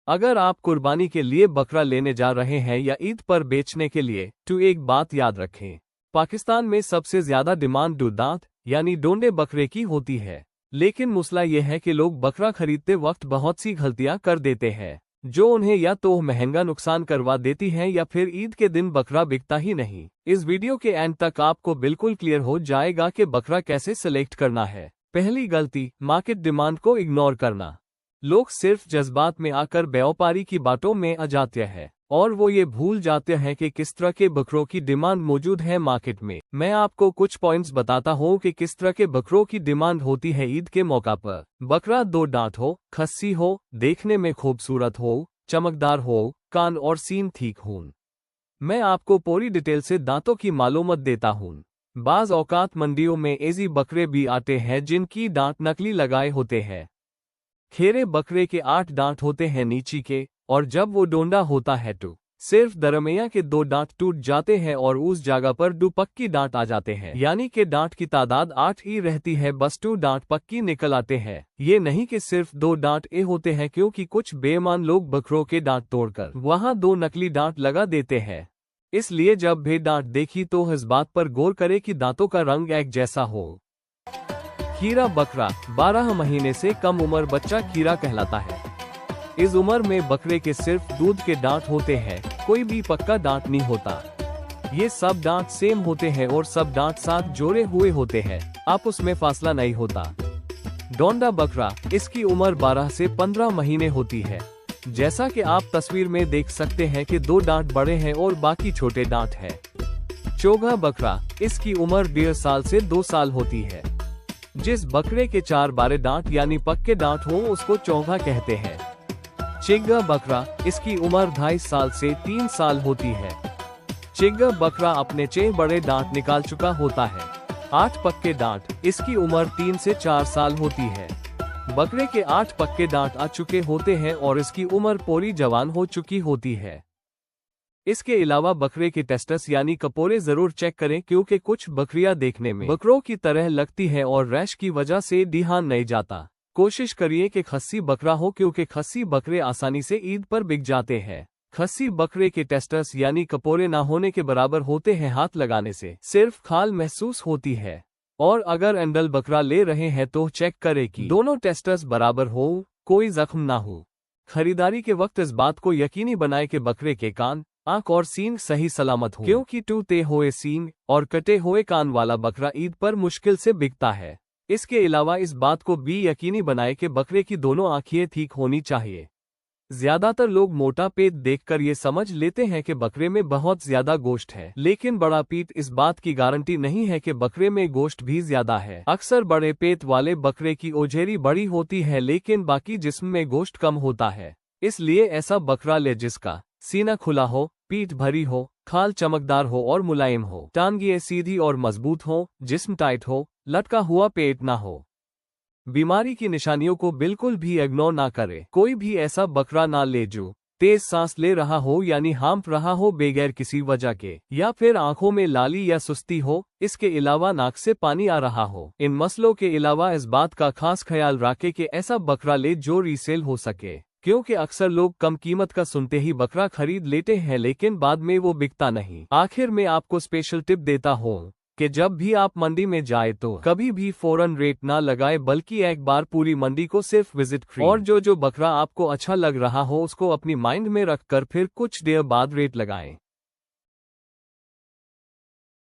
अगर आप कुर्बानी के लिए बकरा लेने जा रहे हैं या ईद पर बेचने के लिए तो एक बात याद रखें, पाकिस्तान में सबसे ज्यादा डिमांड दो दांत यानी डोंडे बकरे की होती है। लेकिन मसला यह है कि लोग बकरा खरीदते वक्त बहुत सी गलतियां कर देते हैं जो उन्हें या तो महंगा नुकसान करवा देती हैं या फिर ईद के दिन बकरा बिकता ही नहीं। इस वीडियो के एंड तक आपको बिल्कुल क्लियर हो जाएगा कि बकरा कैसे सिलेक्ट करना है। पहली गलती, मार्केट डिमांड को इग्नोर करना। लोग सिर्फ जज्बात में आकर व्यापारी की बातों में आ जाते हैं और वो ये भूल जाते हैं कि किस तरह के बकरों की डिमांड मौजूद है मार्केट में। मैं आपको कुछ पॉइंट्स बताता हूँ कि किस तरह के बकरों की डिमांड होती है ईद के मौका पर। बकरा 2 दांत हो, खस्सी हो, देखने में खूबसूरत हो, चमकदार हो, कान और सीन ठीक हों। मैं आपको पूरी डिटेल से दांतों की मालूमात देता हूँ। बाज औकात मंडियों में ऐसी बकरे भी आते हैं जिनकी दांत नकली लगाए होते हैं। खेरे बकरे के 8 दांत होते हैं नीचे के, और जब वो डोंडा होता है तो सिर्फ दरमिया के 2 दांत टूट जाते हैं और उस जगह पर 2 पक्की दांत आ जाते हैं, यानी कि दांत की तादाद 8 ही रहती है, बस 2 दांत पक्की निकल आते हैं। ये नहीं कि सिर्फ 2 दांत ए होते हैं, क्योंकि कुछ बेईमान लोग बकरों के दांत तोड़कर वहां 2 नकली दांत लगा देते हैं। इसलिए जब भी दांत देखी तो इस बात पर गौर करे कि दांतों का रंग एक जैसा हो। खीरा बकरा 12 महीने से कम उम्र बच्चा खीरा कहलाता है। इस उम्र में बकरे के सिर्फ दूध के दांत होते हैं, कोई भी पक्का दांत नहीं होता। ये सब दांत सेम होते हैं और सब दांत साथ जोड़े हुए होते हैं, आपस में फासला नहीं होता। डोंडा बकरा, इसकी उम्र 12 से 15 महीने होती है। जैसा कि आप तस्वीर में देख सकते हैं कि 2 दांत बड़े हैं और बाकी छोटे दांत हैं। चोगा बकरा, इसकी उम्र 1.5 साल से 2 साल होती है। जिस बकरे के 4 बारे दांत यानी पक्के दांत हो उसको चौगा कहते हैं। चिग्गा बकरा, इसकी उम्र 2.5 साल से 3 साल होती है। चिग्गा बकरा अपने 6 बड़े दांत निकाल चुका होता है। 8 पक्के दांत, इसकी उम्र 3 से 4 साल होती है। बकरे के 8 पक्के दांत आ चुके होते हैं और इसकी उम्र पूरी जवान हो चुकी होती है। इसके अलावा बकरे के टेस्टस यानी कपोरे जरूर चेक करें, क्योंकि कुछ बकरियां देखने में बकरों की तरह लगती हैं और रैश की वजह से ध्यान नहीं जाता। कोशिश करिए कि खस्सी बकरा हो, क्योंकि खस्सी बकरे आसानी से ईद पर बिक जाते हैं। खस्सी बकरे के टेस्टस यानी कपोरे ना होने के बराबर होते हैं, हाथ लगाने से सिर्फ खाल महसूस होती है। और अगर एंडल बकरा ले रहे हैं तो चेक करें कि दोनों टेस्टस बराबर हो, कोई जख्म ना हो। खरीदारी के वक्त इस बात को यकीनी बनाए कि बकरे के कान, आंख और सींग सही सलामत हो, क्योंकि टूटे हुए सींग और कटे हुए कान वाला बकरा ईद पर मुश्किल से बिकता है। इसके अलावा इस बात को भी यकीनी बनाए कि बकरे की दोनों आंखें ठीक होनी चाहिए। ज्यादातर लोग मोटा पेट देखकर ये समझ लेते हैं कि बकरे में बहुत ज्यादा गोश्त है, लेकिन बड़ा पेट इस बात की गारंटी नहीं है कि बकरे में गोश्त भी ज्यादा है। अक्सर बड़े पेट वाले बकरे की ओजेरी बड़ी होती है, लेकिन बाकी जिस्म में गोश्त कम होता है। इसलिए ऐसा बकरा ले जिसका सीना खुला हो, पीठ भरी हो, खाल चमकदार हो और मुलायम हो, टांगियां सीधी और मजबूत हो, जिस्म टाइट हो, लटका हुआ पेट ना हो। बीमारी की निशानियों को बिल्कुल भी इग्नोर ना करे। कोई भी ऐसा बकरा ना ले जो तेज सांस ले रहा हो यानी हांफ रहा हो बगैर किसी वजह के, या फिर आंखों में लाली या सुस्ती हो। इसके अलावा नाक से पानी आ रहा हो। इन मसलों के अलावा इस बात का खास ख्याल रखें कि ऐसा बकरा ले जो रीसेल हो सके, क्योंकि अक्सर लोग कम कीमत का सुनते ही बकरा खरीद लेते हैं, लेकिन बाद में वो बिकता नहीं। आखिर में आपको स्पेशल टिप देता हूँ कि जब भी आप मंडी में जाए तो कभी भी फौरन रेट ना लगाए, बल्कि एक बार पूरी मंडी को सिर्फ विजिट करें और जो बकरा आपको अच्छा लग रहा हो उसको अपनी माइंड में रखकर फिर कुछ देर बाद रेट लगाएं।